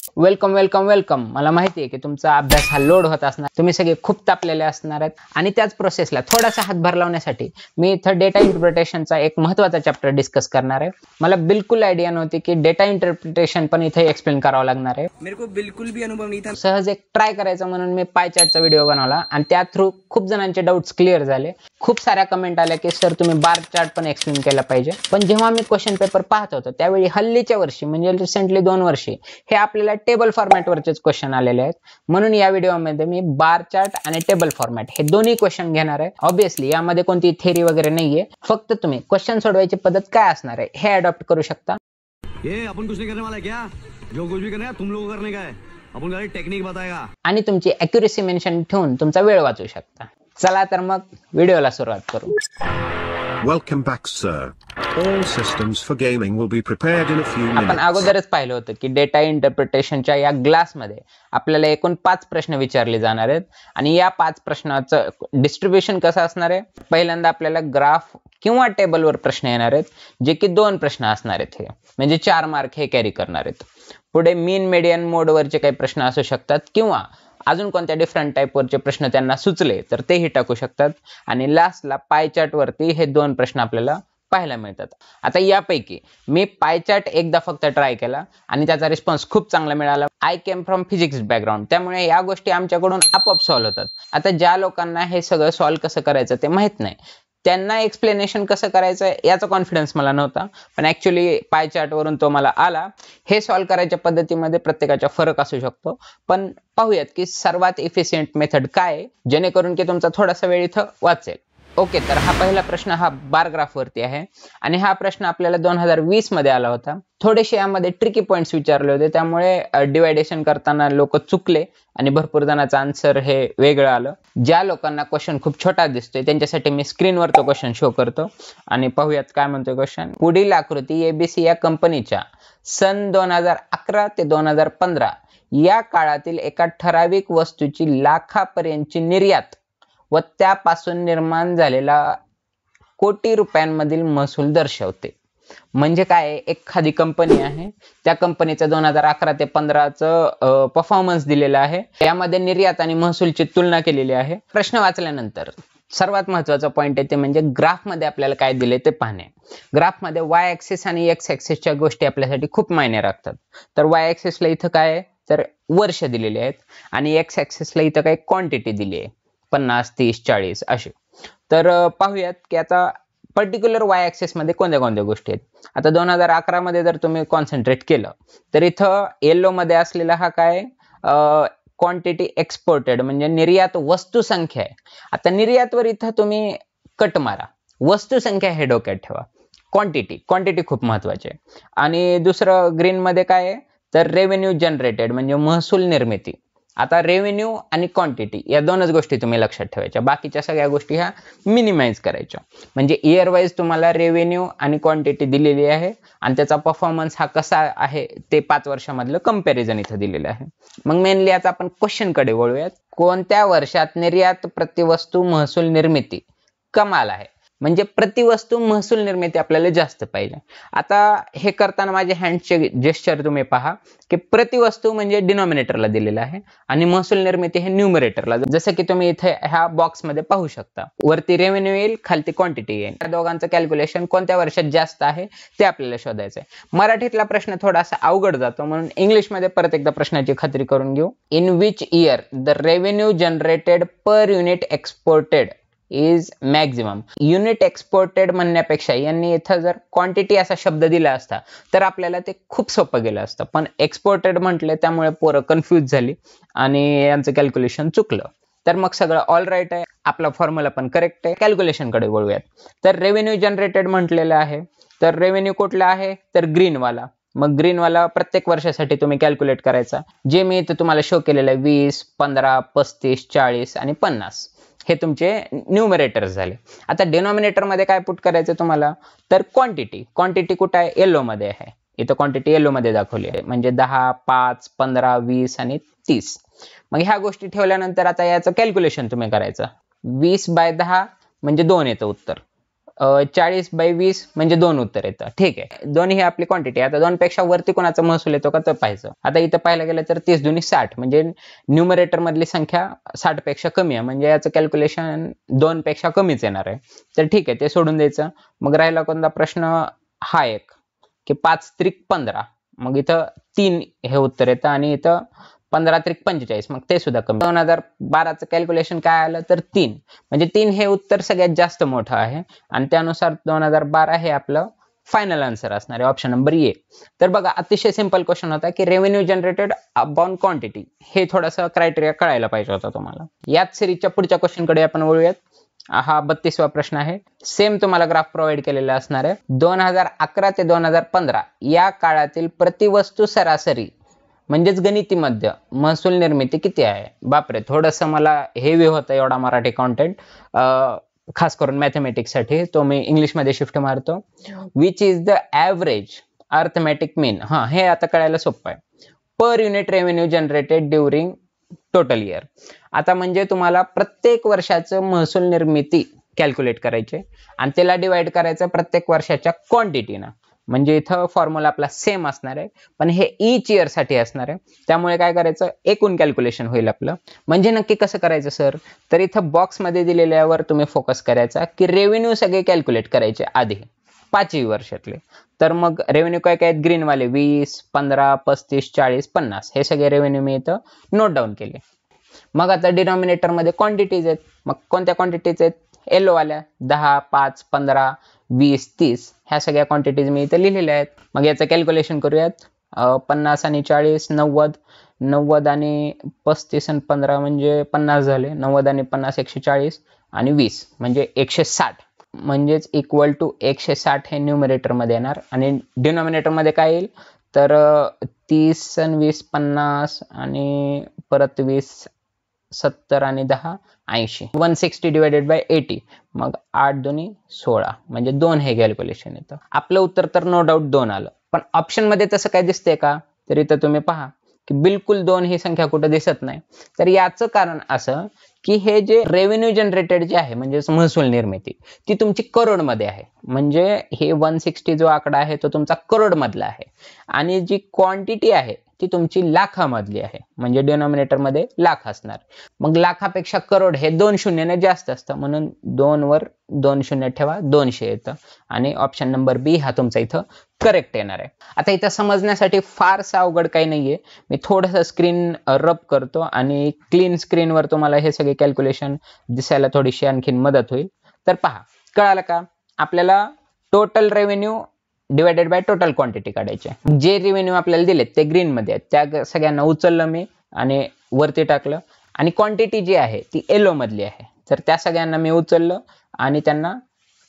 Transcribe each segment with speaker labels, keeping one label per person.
Speaker 1: Welcome welcome welcome. मला माहिती आहे की तुमचा अभ्यास हा लोड होत असणार, तुम्ही सगळे खूप तापलेले असणार आहेत आणि त्याच प्रोसेसला थोडासा हातभार लावण्यासाठी मी इथं डेटा इंटरप्रिटेशनचा एक महत्त्वाचा चॅप्टर डिस्कस करणार आहे। मला बिलकुल आयडिया नव्हती की डेटा इंटरप्रिटेशन पण इथे एक्सप्लेन करावं लागणार आहे।
Speaker 2: मेरे को बिल्कुल भी अनुभव नहीं था।
Speaker 1: सहज एक ट्राय करायचं म्हणून मी पाय चार्टचा व्हिडिओ बनवला आणि त्या थ्रू खूप जणांचे डाउट्स क्लिअर झाले। खूप साऱ्या कमेंट आल्या की सर तुम्ही बार चार्ट पण एक्सप्लेन केला पाहिजे, पण जेव्हा मी क्वेश्चन पेपर पाहत होतो त्यावेळी हल्लीच्या वर्षी म्हणजे रिसेंटली 2 वर्षे हे आपल्याला टेबल फॉर्मॅट वरचेच क्वेश्चन आलेले आहेत। म्हणून या व्हिडिओमध्ये मी बार चार्ट आणि टेबल फॉर्मॅट हे दोन्ही क्वेश्चन घेणार आहे। ऑब्वियसली यामध्ये कोणती थेअरी वगैरे नाहीये, फक्त तुम्ही क्वेश्चन सोडवायची पद्धत काय असणार आहे हे अडॉप्ट करू शकता।
Speaker 3: ये अपन कुछ नहीं करने वाला है क्या? जो कुछ भी करना है तुम लोगों को करने का है। अपन गाड़ी टेक्निक बताएगा
Speaker 1: आणि तुमची ॲक्युरेसी मेन्शन ठेवून तुमचा वेळ वाचू शकता। चला तर मग व्हिडिओला सुरुवात करू।
Speaker 4: Welcome back, sir. All systems for gaming will be prepared in a few minutes.
Speaker 1: आपण अगोदरच पाहिलं होतं की डेटा इंटरप्रिटेशनच्या या ग्लासमध्ये आपल्याला एकूण 5 प्रश्न विचारले जाणार आहेत आणि या 5 प्रश्नाचं डिस्ट्रीब्युशन कसं असणार आहे। पहिल्यांदा आपल्याला ग्राफ किंवा टेबलवर प्रश्न येणार आहेत, जे की 2 प्रश्न असणार आहेत, हे म्हणजे 4 मार्क हे कॅरी करणार आहेत। पुढे मीन मीडियन मोडवरचे काही प्रश्न असू शकतात किंवा अजून कोणत्या डिफरंट टाइपवरचे प्रश्न त्यांना सुचले तर तेही टाकू शकतात आणि लास्टला पाय चार्ट वरती हे 2 प्रश्न आपल्याला पाहायला मिळतात। आता यापैकी मी पाय चार्ट एकदा फक्त ट्राय केला आणि त्याचा रिस्पॉन्स खूप चांगला मिळाला। I came from physics background, त्यामुळे या गोष्टी आमच्याकडून आपोआप सॉल्व्ह होतात। आता ज्या लोकांना हे सगळं सॉल्व्ह कसं करायचं ते माहित नाही, त्यांना एक्सप्लेनेशन कसं करायचं याचा कॉन्फिडन्स मला नव्हता, पण ऍक्च्युली पाय चार्ट वरून तो मला आला। हे सॉल्व्ह करायच्या पद्धतीमध्ये प्रत्येकाचा फरक असू शकतो, पण पाहूयात की सर्वात इफिशियंट मेथड काय आहे, जेणेकरून की तुमचा थोडासा वेळ इथं वाचेल। ओके, तर हा पहिला प्रश्न हा बार ग्राफ वरती आहे आणि हा प्रश्न आपल्याला 2020 मध्ये आला होता। थोडेसे यामध्ये ट्रिकी पॉइंट्स विचारले होते, त्यामुळे डिवायडेशन करताना लोक चुकले आणि भरपूर जणांचं आन्सर हे वेगळं आलं। ज्या लोकांना क्वेश्चन खूप छोटा दिसतोय त्यांच्यासाठी मी स्क्रीनवर तो क्वेश्चन शो करतो आणि पाहूयात काय म्हणतोय क्वेश्चन। पुढील आकृती एबीसी या कंपनीच्या सन 2011 ते 2015 या काळातील एका ठराविक वस्तूची लाखापर्यंतची निर्यात व त्यापासून निर्माण झालेला कोटी रुपयांमधील महसूल दर्शवते। म्हणजे काय, एखादी कंपनी आहे, त्या कंपनीचं 2011 ते 15चं परफॉर्मन्स दिलेलं आहे, यामध्ये निर्यात आणि महसूलची तुलना केलेली आहे। प्रश्न वाचल्यानंतर सर्वात महत्त्वाचा पॉइंट आहे ते म्हणजे ग्राफ मध्ये आपल्याला काय दिले ते पाहणे। ग्राफ मध्ये वाय ऍक्सिस आणि एक्स ऍक्सिसच्या गोष्टी आपल्यासाठी खूप मायने राखतात। तर वाय ऍक्सिसला इथं काय आहे तर वर्ष दिलेले आहेत आणि एक्स ऍक्सिसला इथं काय क्वांटिटी दिली आहे, 50, 30, 40 असे। तर पाहूयात की आता पर्टिक्युलर वाय ऍक्सिस मध्ये कोणत्या कोणत्या गोष्टी आहेत। आता 2011 मध्ये जर तुम्ही कॉन्सन्ट्रेट केलं तर इथं येलो मध्ये असलेला हा काय क्वांटिटी एक्सपोर्टेड म्हणजे निर्यात वस्तू संख्या आहे। आता निर्यातवर इथं तुम्ही कट मारा, वस्तू संख्या हे डोक्यात ठेवा, क्वांटिटी खूप महत्वाची आहे। आणि दुसरं ग्रीन मध्ये काय आहे तर रेव्हेन्यू जनरेटेड म्हणजे महसूल निर्मिती। आता रेव्हेन्यू आणि क्वांटिटी या 2च गोष्टी तुम्ही लक्षात ठेवायच्या, बाकीच्या सगळ्या गोष्टी ह्या मिनिमाइज करायच्या। म्हणजे इयर वाईज तुम्हाला रेव्हेन्यू आणि क्वांटिटी दिलेली आहे आणि त्याचा परफॉर्मन्स हा कसा आहे ते 5 वर्षांमधलं कंपॅरिझन इथं दिलेलं आहे। मग मेनली आता आपण क्वेश्चन कडे वळूयात। कोणत्या वर्षात निर्यात प्रतिवस्तू महसूल निर्मिती कमाल आहे, म्हणजे प्रतिवस्तू महसूल निर्मिती आपल्याला जास्त पाहिजे। आता हे करताना माझे हँडचे जेस्चर तुम्ही पहा की प्रतिवस्तू म्हणजे डिनॉमिनेटरला दिलेला आहे आणि महसूल निर्मिती हे न्यूमरेटरला, जसं की तुम्ही इथे ह्या बॉक्स मध्ये पाहू शकता। वरती रेव्हेन्यू येईल, खालती क्वांटिटी येईल। या दोघांचं कॅल्क्युलेशन कोणत्या वर्षात जास्त आहे ते आपल्याला शोधायचं आहे। मराठीतला प्रश्न थोडासा अवघड जातो, म्हणून इंग्लिश मध्ये परत एकदा प्रश्नाची खात्री करून घेऊ। In which year the revenue generated per unit exported is maximum. Unit exported म्हणण्यापेक्षा यांनी इथं जर क्वांटिटी असा शब्द दिला असता तर आपल्याला ते खूप सोपं गेलं असतं, पण एक्सपोर्टेड म्हटले त्यामुळे पोरं कन्फ्यूज झाली आणि यांचं कॅल्क्युलेशन चुकलं। तर मग सगळं ऑल राईट आहे, आपला फॉर्म्युला पण करेक्ट आहे। कॅल्क्युलेशन कडे वळूयात। तर रेव्हेन्यू जनरेटेड म्हटलेलं आहे, तर रेव्हेन्यू कुठला आहे तर ग्रीन वाला। मग ग्रीन वाला प्रत्येक वर्षासाठी तुम्ही कॅल्क्युलेट करायचा, जे मी इथं तुम्हाला शो केलेलं आहे 20, 15, 35, 40 आणि 50 हे तुमचे न्यूमरेटर्स झाले। आता डिनॉमिनेटर मध्ये काय पुट करायचं तुम्हाला तर क्वांटिटी कुठे आहे येलो मध्ये आहे, इथं क्वांटिटी येलो मध्ये दाखवली आहे, म्हणजे 10, 5, 15, 20 आणि 30। मग ह्या गोष्टी ठेवल्यानंतर आता याचं कॅल्क्युलेशन तुम्ही करायचं। 20/10 म्हणजे 2 येतं उत्तर, 40/20 म्हणजे 2 उत्तर येतं. ठीक आहे, 2 ही आपली क्वांटिटी. आता 2 पेक्षा वरती कोणाचा महसूल येतो का तर पाहायचं. आता इथं पाहायला गेलं तर 30 दुनी 60 म्हणजे न्यूमरेटर मधली संख्या 60 पेक्षा कमी आहे, म्हणजे याचं कॅल्क्युलेशन 2 पेक्षा कमीच येणार आहे. तर ठीक आहे, ते सोडून द्यायचं. मग राहिला कोणता प्रश्न हा एक की 5 त्रिक 15, मग इथं 3 हे उत्तर येतं आणि इथं 15 त्रिक 45, मग ते सुद्धा कमी. 2012चं कॅल्क्युलेशन काय आलं तर 3, म्हणजे 3 हे उत्तर सगळ्यात जास्त मोठं आहे आणि त्यानुसार 2012 हे आपलं फायनल आन्सर असणार आहे, ऑप्शन नंबर ए. तर बघा, अतिशय सिंपल क्वेश्चन होता की रेव्हेन्यू जनरेटेड अपॉन क्वांटिटी, हे थोडंसं क्रायटेरिया कळायला पाहिजे होता तुम्हाला. याच सिरीजच्या पुढच्या क्वेश्चन कडे आपण वळूयात. हा 32वा प्रश्न आहे. सेम तुम्हाला ग्राफ प्रोव्हाइड केलेला असणार आहे. 2011 ते 2015 या काळातील प्रतिवस्तू सरासरी म्हणजेच गणिती मध्य महसूल निर्मिती किती आहे? बापरे, थोडंसं मला हेवी होतं एवढा मराठी कॉन्टेंट, खास करून मॅथमॅटिक्स साठी. तो मी इंग्लिश मध्ये शिफ्ट मारतो. Which is the average arithmetic mean. हा, हे आता कळायला सोपं आहे. Per unit revenue generated during total year. आता म्हणजे तुम्हाला प्रत्येक वर्षाचं महसूल निर्मिती कॅल्क्युलेट करायचे आणि त्याला डिवाइड करायचं प्रत्येक वर्षाच्या क्वांटिटीनं. म्हणजे इथं फॉर्म्युला आपला सेम असणार आहे, पण हे ईच इयर साठी असणार आहे. त्यामुळे काय करायचं, एकूण कॅल्क्युलेशन होईल आपलं. म्हणजे नक्की कसं करायचं सर, तर इथं बॉक्समध्ये दिलेल्यावर तुम्ही फोकस करायचा की रेव्हेन्यू सगळे कॅल्क्युलेट करायचे आधी 5ही वर्षातले. तर मग रेव्हेन्यू काय काय आहेत, ग्रीनवाले 20, 15, 35, 40, 50 हे सगळे रेव्हेन्यू मी इथं नोट डाऊन केले. मग आता डिनॉमिनेटर मध्ये क्वांटिटीज आहेत. मग कोणत्या क्वांटिटीज आहेत, येलो वाल्या 10, 5, 15, 20, 30 ह्या सगळ्या क्वांटिटीज मी इथे लिहिलेल्या आहेत. मग याचं कॅल्क्युलेशन करूयात. 50 आणि 40 90, 90 आणि 35 आणि 15 म्हणजे 50 झाले. 90 आणि 50 140 आणि 20 म्हणजे 160, म्हणजेच इक्वल टू 160 हे न्यूमरेटर मध्ये येणार. आणि डिनॉमिनेटर मध्ये काय येईल तर 30 आणि 20 50 आणि परत 20 70 आणि 10 80, 160 डिवायडेड बाय 80, मग 8 दुनी 16 म्हणजे 2 हे कॅल्क्युलेशन येतं. आपलं उत्तर तर नो डाऊट 2 आलं. पण ऑप्शन मध्ये तसं काय दिसतंय का, तर इथं तुम्ही पहा की बिलकुल 2 ही संख्या कुठं दिसत नाही. तर याचं कारण असं की हे जे रेव्हेन्यू जनरेटेड जे आहे म्हणजे महसूल निर्मिती ती तुमची करोड मध्ये आहे. म्हणजे हे 160 जो आकडा आहे तो तुमचा करोड मधला आहे आणि जी क्वांटिटी आहे ती तुमची लाखामधली आहे, म्हणजे डिनॉमिनेटर मध्ये लाख असणार. मग लाखापेक्षा करोड हे 2 शून्याने जास्त असतं, म्हणून 2 वर 2 शून्य ठेवा, 200 येतं आणि ऑप्शन नंबर बी हा तुमचा इथं करेक्ट येणार आहे. आता इथं समजण्यासाठी फारसं अवघड काही नाहीये. मी थोडंसं स्क्रीन रब करतो आणि क्लीन स्क्रीनवर तुम्हाला हे सगळे कॅल्क्युलेशन दिसायला थोडीशी आणखीन मदत होईल. तर पहा, कळालं का, आपल्याला total revenue divided by total quantity काढायचे. जे रेव्हेन्यू आपल्याला दिलेत ते ग्रीन मध्ये आहेत, त्या सगळ्यांना उचललं मी आणि वरती टाकलं. आणि क्वांटिटी जी आहे ती येलो मधली आहे, तर त्या सगळ्यांना मी उचललं आणि त्यांना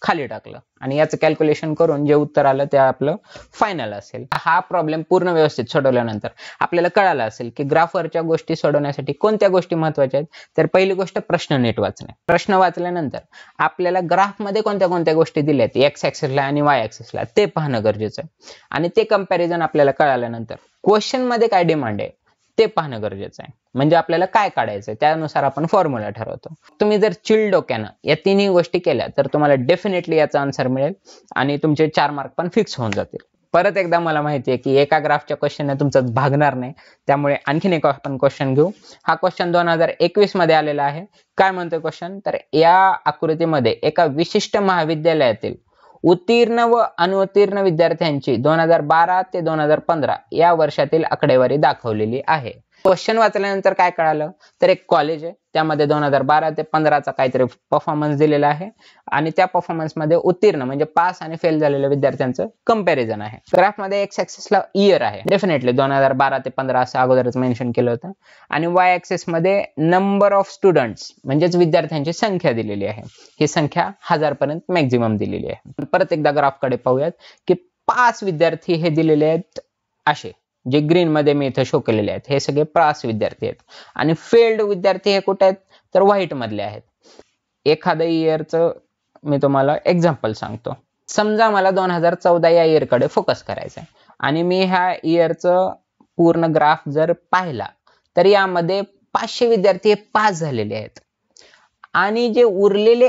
Speaker 1: खाली टाकलं आणि याचं कॅल्क्युलेशन करून जे उत्तर आलं ते आपलं फायनल असेल. हा प्रॉब्लेम पूर्ण व्यवस्थित सोडवल्यानंतर आपल्याला कळालं असेल की ग्राफवरच्या गोष्टी सोडवण्यासाठी कोणत्या गोष्टी महत्वाच्या आहेत. तर पहिली गोष्ट प्रश्न नीट वाचणे. प्रश्न वाचल्यानंतर आपल्याला ग्राफमध्ये कोणत्या कोणत्या गोष्टी दिल्या आहेत एक्स ऍक्सिसला आणि वाय ऍक्सिसला ते पाहणं गरजेचं आहे. आणि ते कंपॅरिझन आपल्याला कळाल्यानंतर क्वेश्चन मध्ये काय डिमांड आहे ते पाहणं गरजेचं आहे. म्हणजे आपल्याला काय काढायचं त्यानुसार आपण फॉर्म्युला ठरवतो. तुम्ही जर चिल डोक्यानं या तिन्ही गोष्टी केल्या तर तुम्हाला डेफिनेटली याचा आन्सर मिळेल आणि तुमचे 4 मार्क पण फिक्स होऊन जातील. परत एकदा मला माहिती आहे की एका ग्राफच्या क्वेश्चनने तुमचं भागणार नाही, त्यामुळे आणखीन एक आपण क्वेश्चन घेऊ. हा क्वेश्चन 2021 मध्ये आलेला आहे. काय म्हणतोय क्वेश्चन, तर या आकृतीमध्ये एका विशिष्ट महाविद्यालयातील उत्तीर्ण व अनुत्तीर्ण विद्यार्थ्यांची 2012 ते 2015 या वर्षातील आकडेवारी दाखवलेली आहे. क्वेश्चन वाचल्यानंतर काय कळालं, तर एक कॉलेज आहे त्यामध्ये 2012 ते 15चा काहीतरी परफॉर्मन्स दिलेला आहे आणि त्या परफॉर्मन्स मध्ये उत्तीर्ण म्हणजे पास आणि फेल झालेल्या विद्यार्थ्यांचं कंपॅरिझन आहे. ग्राफ मध्ये एक्स ऍक्सिसला इयर आहे, डेफिनेटली 2012 ते 15 असं अगोदरच मेन्शन केलं होतं. आणि वाय ऍक्सिस मध्ये नंबर ऑफ स्टुडंट्स म्हणजेच विद्यार्थ्यांची संख्या दिलेली आहे. ही संख्या 1000 पर्यंत मॅक्झिमम दिलेली आहे. परत एकदा ग्राफ कडे पाहूयात की 5 विद्यार्थी हे दिलेले आहेत असे, जे ग्रीन मध्ये मी इथे शो केलेले आहेत हे सगळे पास विद्यार्थी आहेत. आणि फेल्ड विद्यार्थी हे कुठे आहेत, तर व्हाईट मधले आहेत. एखाद्या इयरचं मी तुम्हाला एक्झाम्पल सांगतो. समजा मला 2014 या इयर कडे फोकस करायचा आहे आणि मी ह्या इयरचं पूर्ण ग्राफ जर पाहिला तर यामध्ये 500 विद्यार्थी हे पास झालेले आहेत आणि जे उरलेले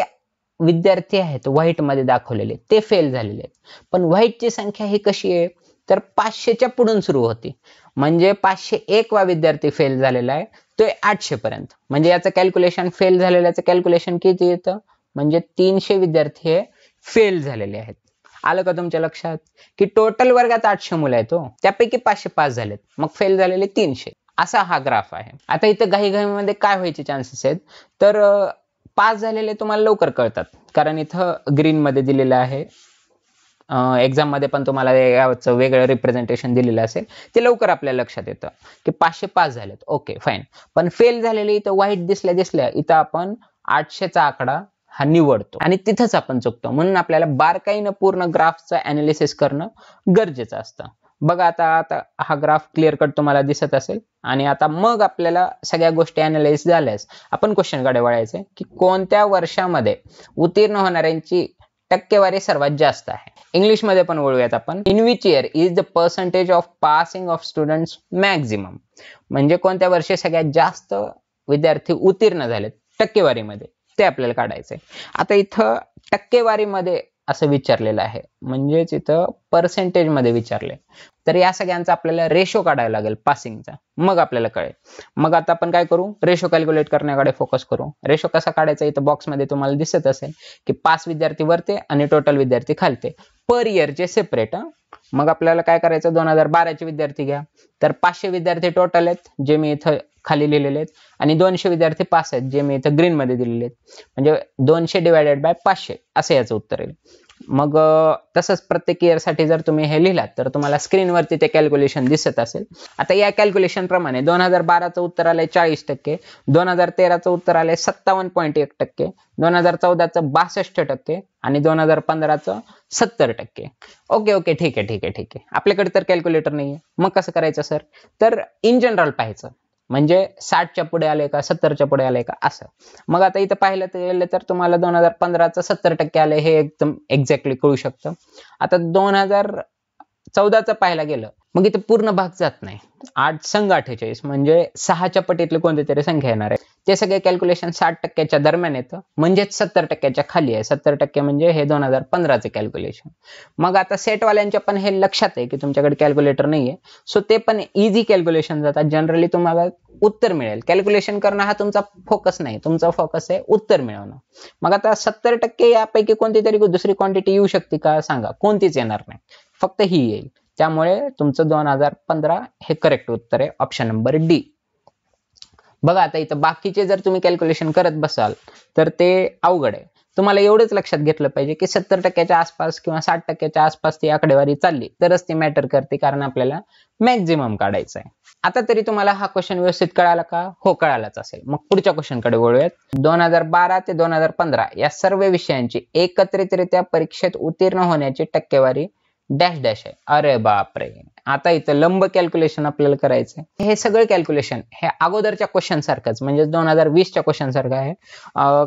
Speaker 1: विद्यार्थी आहेत व्हाईट मध्ये दाखवलेले ते फेल झालेले आहेत, पण व्हाईटची संख्या ही कशी आहे तर 500च्या पुढून सुरू होती, म्हणजे 501 वा विद्यार्थी फेल झालेला आहे तो 800 पर्यंत, म्हणजे याचं कॅल्क्युलेशन फेल झालेल्याचं कॅल्क्युलेशन किती येतं म्हणजे 300 विद्यार्थी हे फेल झालेले आहेत. आलं का तुमच्या लक्षात की टोटल वर्गात 800 मुलं आहेत त्यापैकी 500 पास झालेत, मग फेल झालेले 300. असा हा ग्राफ आहे. आता इथं घाईमध्ये काय व्हायचे चान्सेस आहेत तर पास झालेले तुम्हाला लवकर कळतात, कारण इथं ग्रीन मध्ये दिलेलं आहे, एक्झाम मध्ये पण तुम्हाला याचं वेगळं रिप्रेझेंटेशन दिलेलं असेल, ते लवकर आपल्या लक्षात येतं की 500 पास झालेत, ओके फाईन. पण फेल झालेले इथं व्हाईट दिसल्या इथं आपण 800चा आकडा हा निवडतो आणि तिथंच आपण चुकतो, म्हणून आपल्याला बारकाईनं पूर्ण ग्राफचं अनालिसिस करणं गरजेचं असतं. बघा आता हा ग्राफ क्लिअर कट तुम्हाला दिसत असेल, आणि आता मग आपल्याला सगळ्या गोष्टी अनालाइज झाल्यास आपण क्वेश्चनकडे वळायचे की कोणत्या वर्षामध्ये उत्तीर्ण होणाऱ्यांची टक्केवारी सर्वात जास्त आहे. इंग्लिश मध्ये पण वळूयात आपण. In which year is the percentage of passing of students maximum, म्हणजे कोणत्या वर्षी सगळ्यात जास्त विद्यार्थी उत्तीर्ण झालेत टक्केवारीमध्ये, ते आपल्याला काढायचंय. आता इथं टक्केवारीमध्ये असं विचारलेलं आहे, म्हणजेच इथं पर्सेंटेज मध्ये विचारले, तर या सगळ्यांचा आपल्याला रेशो काढायला लागेल पासिंगचा, मग आपल्याला कळेल. मग आता आपण काय करू, रेशो कॅल्क्युलेट करण्याकडे फोकस करू. रेशो कसा काढायचा इथं बॉक्स मध्ये तुम्हाला दिसत असेल की 5 विद्यार्थी वरते आणि टोटल विद्यार्थी खालते, पर इयरचे सेपरेट. मग आपल्याला काय करायचं, 2012चे विद्यार्थी घ्या, तर 500 विद्यार्थी टोटल आहेत जे मी इथं खाली लिहिलेले आहेत, आणि 200 विद्यार्थी पास आहेत जे मी इथं ग्रीन मध्ये दिलेले आहेत, म्हणजे 200 डिवायडेड बाय 500 असं याचं उत्तर येईल. मग तसंच प्रत्येक इयर साठी जर तुम्ही हे लिहिलात तर तुम्हाला स्क्रीनवरती ते कॅल्क्युलेशन दिसत असेल. आता या कॅल्क्युलेशन प्रमाणे 2012चं उत्तर आलंय 40%, 2013चं उत्तर आलंय 57.1%, 2014चं 62% आणि 2015चं 70%. ओके ठीक आहे. आपल्याकडे तर कॅल्क्युलेटर नाहीये, मग कसं करायचं सर, तर इन जनरल पाहायचं, म्हणजे 60च्या पुढे आले का 70च्या पुढे आले का असं. मग आता इथं पाहिलं तर तुम्हाला 2015चं 70% आले हे एकदम एक्झॅक्टली कळू शकतं. आता 2014चं पाहायला गेलं मग इथं पूर्ण भाग जात नाही, 8 संघ 48 म्हणजे 6च्या पटीतले कोणते तरी संख्या येणार आहे, ते सगळे कॅल्क्युलेशन 60%च्या दरम्यान येतं, म्हणजेच 70%च्या खाली आहे. 70% म्हणजे हे 2015चे कॅल्क्युलेशन. मग आता सेटवाल्यांच्या पण हे लक्षात आहे की तुमच्याकडे कॅल्क्युलेटर नाहीये, सो ते पण इझी कॅल्क्युलेशन जातात. जनरली तुम्हाला उत्तर मिळेल. कॅल्क्युलेशन करणं हा तुमचा फोकस नाही, तुमचा फोकस आहे उत्तर मिळवणं. मग आता 70% यापैकी कोणती तरी दुसरी क्वांटिटी येऊ शकते का सांगा, कोणतीच येणार नाही, फक्त ही येईल. त्यामुळे तुमचं 2015 हे करेक्ट उत्तर आहे, ऑप्शन नंबर डी. बघा आता इथं बाकीचे जर तुम्ही कॅल्क्युलेशन करत बसाल तर ते अवघड आहे. तुम्हाला एवढंच लक्षात घेतलं पाहिजे की 70%च्या आसपास किंवा 60%च्या आसपास ती आकडेवारी चालली तरच ती मॅटर करते, कारण आपल्याला मॅक्झिमम काढायचं आहे. आता तरी तुम्हाला हा क्वेश्चन व्यवस्थित कळाला का? हो, कळालाच असेल. मग पुढच्या क्वेश्चनकडे वळूयात. 2012 ते 2015 या सर्व विषयांची एकत्रितरित्या परीक्षेत उत्तीर्ण होण्याची टक्केवारी डॅश डॅश आहे. अरे बापरे, आता इथं लंब कॅल्क्युलेशन आपल्याला करायचंय. हे सगळं कॅल्क्युलेशन हे अगोदरच्या क्वेश्चन सारखंच, म्हणजे 2020च्या क्वेश्चन सारखं आहे.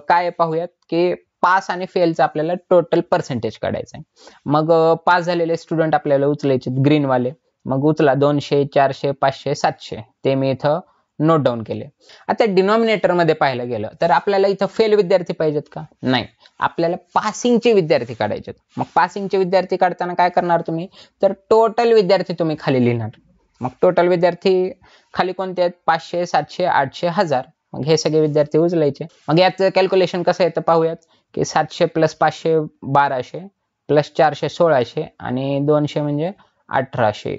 Speaker 1: काय पाहूयात की पास आणि फेलचं आपल्याला टोटल पर्सेंटेज काढायचंय. मग पास झालेले स्टुडंट आपल्याला उचलायचे ग्रीन वाले, मग उचला 200, 400, 500, 700 ते मी इथं नोट डाऊन केले. आता डिनॉमिनेटर मध्ये पाहायला गेलं तर आपल्याला इथं फेल विद्यार्थी पाहिजेत का? नाही, आपल्याला पासिंगचे विद्यार्थी काढायचे. मग पासिंगचे विद्यार्थी काढताना काय करणार तुम्ही, तर टोटल विद्यार्थी तुम्ही खाली लिहिणार. मग टोटल विद्यार्थी खाली कोणते आहेत, 500, 700, 800, 1000. मग हे सगळे विद्यार्थी उचलायचे. मग याचं कॅल्क्युलेशन कसं येतं पाहूयात की 700 प्लस 500 1200 प्लस 400 1600 आणि 200 म्हणजे 1800.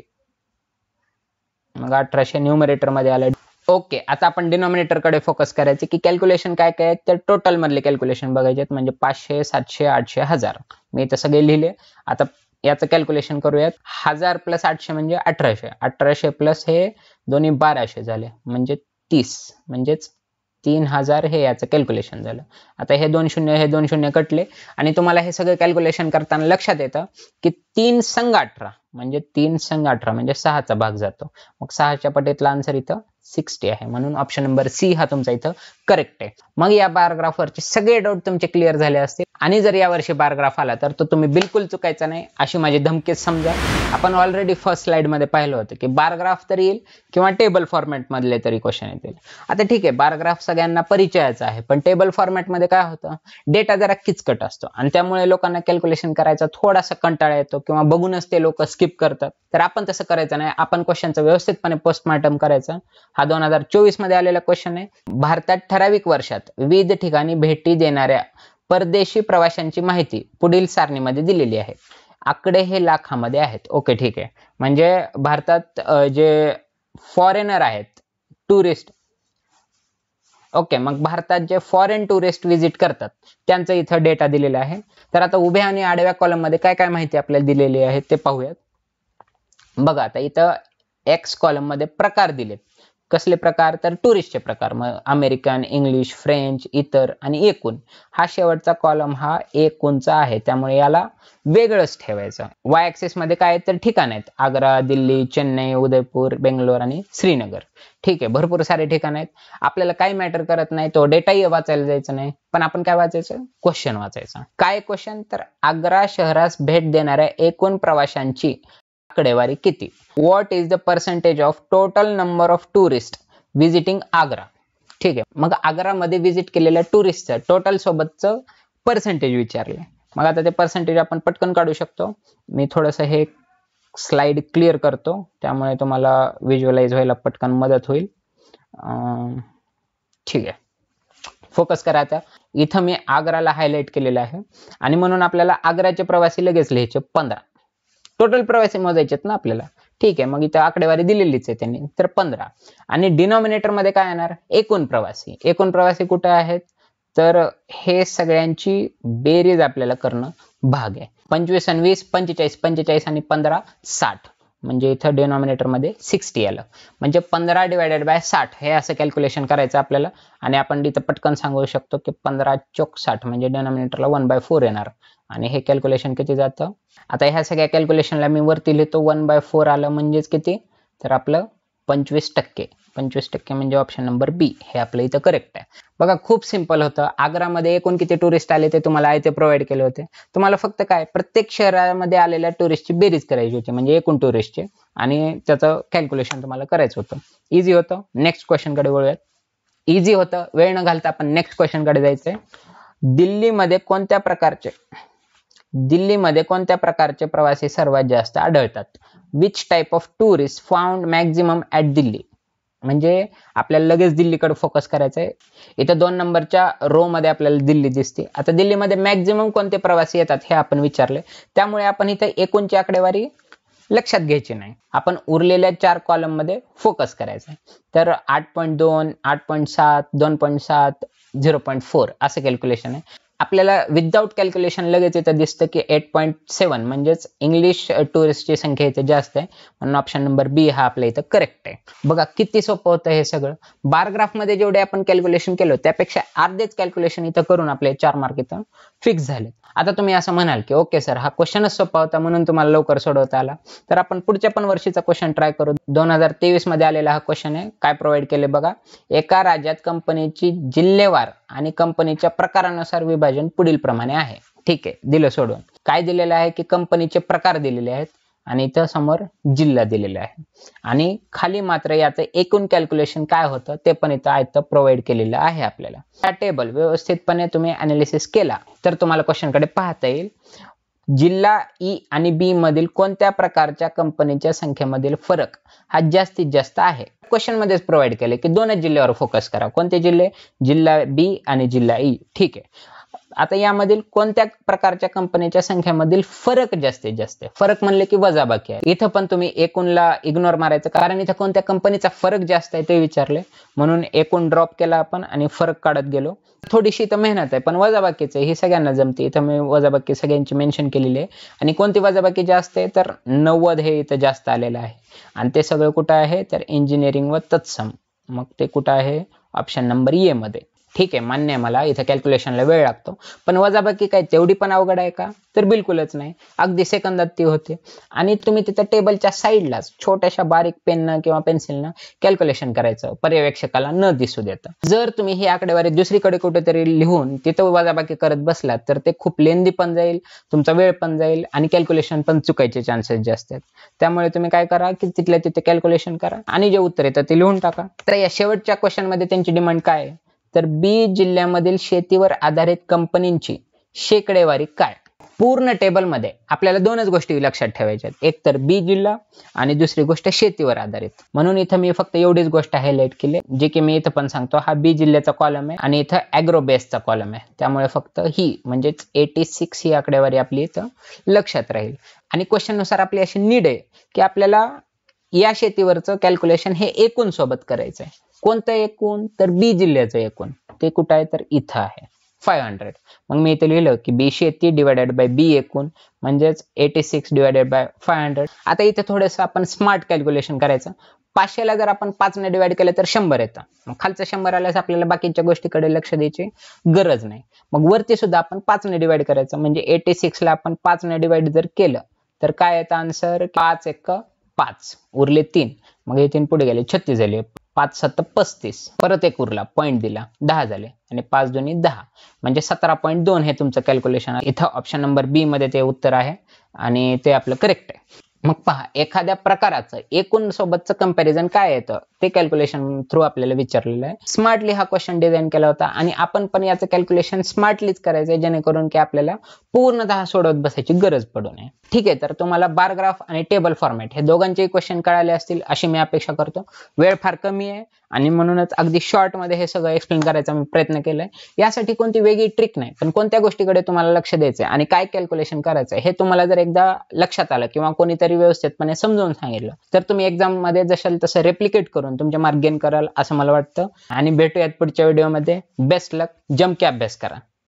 Speaker 1: मग 1800 न्यूमरेटर मध्ये आलं. ओके, आता आपण डिनॉमिनेटर कडे फोकस करायचे की कॅल्क्युलेशन काय काय तर टोटल मधले कॅल्क्युलेशन बघायचे, म्हणजे 500, 700, 800, 1000. मी इथं सगळे लिहिले. आता याचं कॅल्क्युलेशन करूयात. 1000 प्लस 800 म्हणजे 1800, 1800 प्लस हे दोन्ही 1200 झाले, म्हणजे 30, म्हणजेच 3000 हे याचं कॅल्क्युलेशन झालं. आता हे 2 शून्य कटले आणि तुम्हाला हे सगळं कॅल्क्युलेशन करताना लक्षात येतं की 3 संघ 18 म्हणजे 3 संघ 18 म्हणजे 6चा भाग जातो. मग 6च्या पटीतला आन्सर इथं 60 आहे, म्हणून ऑप्शन नंबर सी हा तुमचा इथं करेक्ट आहे. मग या बारग्राफवरचे सगळे डाऊट तुमचे क्लिअर झाले असतील आणि जर यावर्षी बारग्राफ आला तर तो तुम्ही बिलकुल चुकायचा नाही अशी माझी धमकीच समजा. आपण ऑलरेडी फर्स्ट स्लाइड मध्ये पाहिलं होतं की बारग्राफ तरी येईल किंवा टेबल फॉर्मॅट मधले तरी क्वेश्चन येतील. आता ठीक आहे, बारग्राफ सगळ्यांना परिचयाचा आहे, पण टेबल फॉर्मॅट मध्ये काय होतं, डेटा जरा किचकट असतो आणि त्यामुळे लोकांना कॅल्क्युलेशन करायचा थोडासा कंटाळा येतो किंवा बघूनच ते लोक स्किप करतात. तर आपण तसं करायचं नाही, आपण क्वेश्चनचा व्यवस्थितपणे पोस्टमॉर्टम करायचा. हा 2024 मध्ये आलेला क्वेश्चन आहे. भारतात ठराविक वर्षात विविध ठिकाणी भेटी देणाऱ्या परदेशी प्रवाशांची माहिती पुढील सारणीमध्ये दिलेली आहे. आकडे हे लाखामध्ये आहेत. ओके ठीक आहे, म्हणजे भारतात जे फॉरेनर आहेत, टुरिस्ट, ओके, मग भारतात जे फॉरेन टुरिस्ट व्हिजिट करतात त्यांचा इथं डेटा दिलेला आहे. तर आता उभ्या आणि आडव्या कॉलम मध्ये काय काय माहिती आपल्याला दिलेली आहे ते पाहूयात. बघा, आता इथं एक्स कॉलम मध्ये प्रकार दिलेत. कसले प्रकार, तर टुरिस्टचे प्रकार. मग अमेरिकन, इंग्लिश, फ्रेंच, इतर आणि एकूण. हा शेवटचा कॉलम हा एकूणचा आहे, त्यामुळे याला वेगळंच ठेवायचं. वाय ऍक्सिस मध्ये काय तर ठिकाण आहेत, आग्रा, दिल्ली, चेन्नई, उदयपूर, बेंगलोर आणि श्रीनगर. ठीक आहे, भरपूर सारे ठिकाण आहेत. आपल्याला काही मॅटर करत नाही, तो डेटाही वाचायला जायचं नाही, पण आपण काय वाचायचं, क्वेश्चन वाचायचा. काय क्वेश्चन, तर आग्रा शहरास भेट देणाऱ्या एकूण प्रवाशांची आकडेवारी किती. What is the percentage of total number of tourist visiting Agra. ठीक आहे, मग आग्रामध्ये विजिट केलेल्या टुरिस्टचं टोटल सोबतचं पर्सेंटेज विचारले. मग आता ते पर्सेंटेज आपण पटकन काढू शकतो. मी थोडंसं हे स्लाइड क्लिअर करतो, त्यामुळे तुम्हाला व्हिज्युअलाइज व्हायला पटकन मदत होईल. ठीक आहे, फोकस करा. आता इथं मी आग्राला हायलाइट केलेलं आहे आणि म्हणून आपल्याला आग्राचे प्रवासी लगेच लिहायचे 15. टोटल प्रवासी मोजायचे ना आपल्याला. ठीक आहे, मग इथं आकडेवारी दिलेलीच आहे त्यांनी, तर 15. आणि डिनॉमिनेटर मध्ये काय येणार, एकूण प्रवासी. एकूण प्रवासी कुठे आहेत, तर हे सगळ्यांची बेरीज आपल्याला करणं भाग आहे. 25 आणि 20 45, 45 आणि 15 60, म्हणजे इथं डिनॉमिनेटर मध्ये 60 आलं. म्हणजे 15 डिवायडेड बाय 60 हे असं कॅल्क्युलेशन करायचं आपल्याला. आणि आपण इथं पटकन सांगू शकतो की 15 चौक 60, म्हणजे डिनॉमिनेटरला 1/4 येणार. आणि हे कॅल्क्युलेशन किती जातं, आता ह्या सगळ्या कॅल्क्युलेशनला मी वरती लिहितो. 1/4 आलं म्हणजेच किती, तर आपलं 25%. 25% म्हणजे ऑप्शन नंबर बी हे आपलं इथं करेक्ट आहे. बघा, खूप सिंपल होतं. आग्रामध्ये एकूण किती टुरिस्ट आले ते तुम्हाला आयते प्रोव्हाइड केले होते. तुम्हाला फक्त काय, प्रत्येक शहरामध्ये आलेल्या टुरिस्टची बेरीज करायची होती, म्हणजे एकूण टुरिस्टचे, आणि त्याचं कॅल्क्युलेशन तुम्हाला करायचं होतं. इझी होतं. नेक्स्ट क्वेश्चन कडे वळूयात. इझी होतं, वेळ न घालता आपण नेक्स्ट क्वेश्चन कडे जायचंय. दिल्लीमध्ये कोणत्या प्रकारचे प्रवासी सर्वात जास्त आढळतात. Which type of tourist found maximum at Delhi. म्हणजे आपल्याला लगेच दिल्लीकडे फोकस करायचा आहे. इथं 2 नंबरच्या रो मध्ये आपल्याला दिल्ली दिसते. आता दिल्लीमध्ये मॅक्झिमम कोणते प्रवासी येतात हे आपण विचारले, त्यामुळे आपण इथं एकूणची आकडेवारी लक्षात घ्यायची नाही, आपण उरलेल्या 4 कॉलम मध्ये फोकस करायचा. तर 8.2, 8.7, 2.7, 0.4 असं कॅल्क्युलेशन आहे. आपल्याला विदाउट कॅल्क्युलेशन लगेच इथं दिसतं की 8.7, म्हणजेच इंग्लिश टुरिस्टची संख्या इथे जास्त आहे, म्हणून ऑप्शन नंबर बी हा आपल्या इथं करेक्ट आहे. बघा किती सोपं होतं हे सगळं. बारग्राफ मध्ये जेवढे आपण कॅल्क्युलेशन केलं त्यापेक्षा अर्धेच कॅल्क्युलेशन इथं करून आपले 4 मार्क इथं फिक्स झाले. आता तुम्ही असं म्हणाल की ओके सर, हा क्वेश्चनच सोपा होता म्हणून तुम्हाला लवकर सोडवता आला. तर आपण पुढच्या पण वर्षीचा क्वेश्चन ट्राय करू. 2023 मध्ये आलेला हा क्वेश्चन आहे. काय प्रोव्हाइड केले बघा, एका राज्यात कंपनीची जिल्हेवार आणि कंपनीच्या प्रकारानुसार विभाजन पुढील प्रमाणे आहे. ठीक आहे, दिलं सोडून. काय दिलेलं आहे की कंपनीचे प्रकार दिलेले आहेत आणि इथं समोर जिल्हा दिलेला आहे आणि खाली मात्र याचं एकूण कॅल्क्युलेशन काय होतं ते पण इथं प्रोव्हाइड केलेलं आहे आपल्याला. हा टेबल व्यवस्थितपणे तुम्ही अनालिसिस केला तर तुम्हाला क्वेश्चन कडे पाहता येईल. जिल्हा ई आणि बी मधील कोणत्या प्रकारच्या कंपनीच्या संख्येमधील फरक हा जास्तीत जास्त आहे. क्वेश्चन मध्येच प्रोव्हाइड केले की 2च जिल्ह्यावर फोकस करा. कोणते जिल्हे, जिल्हा बी आणि जिल्हा ई. ठीक आहे, आता यामधील कोणत्या प्रकारच्या कंपनीच्या संख्येमधील फरक जास्तीत जास्त आहे. फरक म्हणले की वजाबाकी आहे. इथं पण तुम्ही एकूणला इग्नोर मारायचं, कारण इथं कोणत्या कंपनीचा फरक जास्त आहे ते विचारले, म्हणून एकूण ड्रॉप केला आपण आणि फरक काढत गेलो. थोडीशी इथं मेहनत आहे, पण वजाबाकीच आहे, ही सगळ्यांना जमते. इथं मी वजाबाकी सगळ्यांची मेन्शन केलेली आहे. आणि कोणती वजाबाकी जास्त आहे, तर 90 हे इथं जास्त आलेलं आहे. आणि ते सगळं कुठं आहे, तर इंजिनिअरिंग व तत्सम. मग ते कुठं आहे, ऑप्शन नंबर ए मध्ये. ठीक आहे, मान्य आहे मला, इथं कॅल्क्युलेशनला वेळ लागतो, पण वजाबाकी काय तेवढी पण अवघड आहे का? तर बिलकुलच नाही, अगदी सेकंदात ती होते. आणि तुम्ही तिथं टेबलच्या साईडलाच छोट्याशा बारीक पेननं किंवा पेन्सिलनं कॅल्क्युलेशन करायचं, पर्यवेक्षकाला न दिसू देता. जर तुम्ही ही आकडेवारी दुसरीकडे कुठेतरी लिहून तिथं वजाबाकी करत बसलात तर ते खूप लेंदी पण जाईल, तुमचा वेळ पण जाईल आणि कॅल्क्युलेशन पण चुकायचे चान्सेस जास्त आहेत. त्यामुळे तुम्ही काय करा की तिथल्या तिथे कॅल्क्युलेशन करा आणि जे उत्तर येतं ते लिहून टाका. तर या शेवटच्या क्वेश्चन मध्ये त्यांची डिमांड काय आहे? तर बी जिल्ह्यामधील शेतीवर आधारित कंपनींची शेकडेवारी काय? पूर्ण टेबलमध्ये आपल्याला दोनच गोष्टी लक्षात ठेवायच्या आहेत, एक तर बी जिल्हा आणि दुसरी गोष्ट शेतीवर आधारित. म्हणून इथं मी फक्त एवढीच गोष्ट हायलाइट केली, जे की मी इथं पण सांगतो, हा बी जिल्ह्याचा कॉलम आहे आणि इथं ॲग्रो बेसचा कॉलम आहे. त्यामुळे फक्त ही म्हणजेच 86 ही आकडेवारी आपली इथं लक्षात राहील. आणि क्वेश्चन नुसार आपली अशी नीड आहे की आपल्याला या शेतीवरचं कॅल्क्युलेशन हे एकूण सोबत करायचं आहे. कोणतं एकूण? तर बी जिल्ह्याचं एकूण. ते कुठं आहे? तर इथं आहे 500. मग मी इथे लिहिलं की बी शेती डिवायडेड बाय बी एकूण म्हणजेच 86 डिवायडेड बाय 500. आता इथे थोडंसं आपण स्मार्ट कॅल्क्युलेशन करायचं. 500ला जर आपण 5ने डिवाइड केलं तर 100 येतं. मग खालचं 100 आल्यास आपल्याला बाकीच्या गोष्टीकडे लक्ष द्यायची गरज नाही. मग वरती सुद्धा आपण 5ने डिवाइड करायचं, म्हणजे 86ला आपण 5ने डिवाइड जर केलं तर काय येतं आन्सर? 5 1 5 उरले 3, मग हे 3 पुढे गेले 36 झाले, 5 7 35, परत एक उरला पॉईंट दिला 10 झाले आणि 5 2 10 म्हणजे 17.2 हे तुमचं कॅल्क्युलेशन आहे. इथं ऑप्शन नंबर बी मध्ये ते उत्तर आहे आणि ते आपलं करेक्ट आहे. मग पहा, एखाद्या प्रकाराचं एकूण सोबतचं कंपॅरिझन काय येतं ते कॅल्क्युलेशन थ्रू आपल्याला विचारलेलं आहे. स्मार्टली हा क्वेश्चन डिझाईन केला होता आणि आपण पण याचं कॅल्क्युलेशन स्मार्टलीच करायचंय, जेणेकरून की आपल्याला पूर्णतः सोडवत बसायची गरज पडू नये. ठीक आहे, तर तुम्हाला बार ग्राफ आणि टेबल फॉर्मॅट हे दोघांचेही क्वेश्चन कळाले असतील अशी मी अपेक्षा करतो. वेळ फार कमी आहे आणि म्हणूनच अगदी शॉर्ट मध्ये हे सगळं एक्सप्लेन करायचा मी प्रयत्न केलाय. यासाठी कोणती वेगळी ट्रिक नाही, पण कोणत्या गोष्टीकडे तुम्हाला लक्ष द्यायचंय आणि काय कॅल्क्युलेशन करायचंय हे तुम्हाला जर एकदा लक्षात आलं किंवा कोणीतरी व्यवस्थितपणे समजावून सांगितलं तर तुम्ही एक्झाम मध्ये जशाल तसं रेप्लिकेट करून तुमचे मार्क गेन कराल असं मला वाटतं. आणि भेटूयात पुढच्या व्हिडिओमध्ये. बेस्ट लक, जम के अभ्यास करा.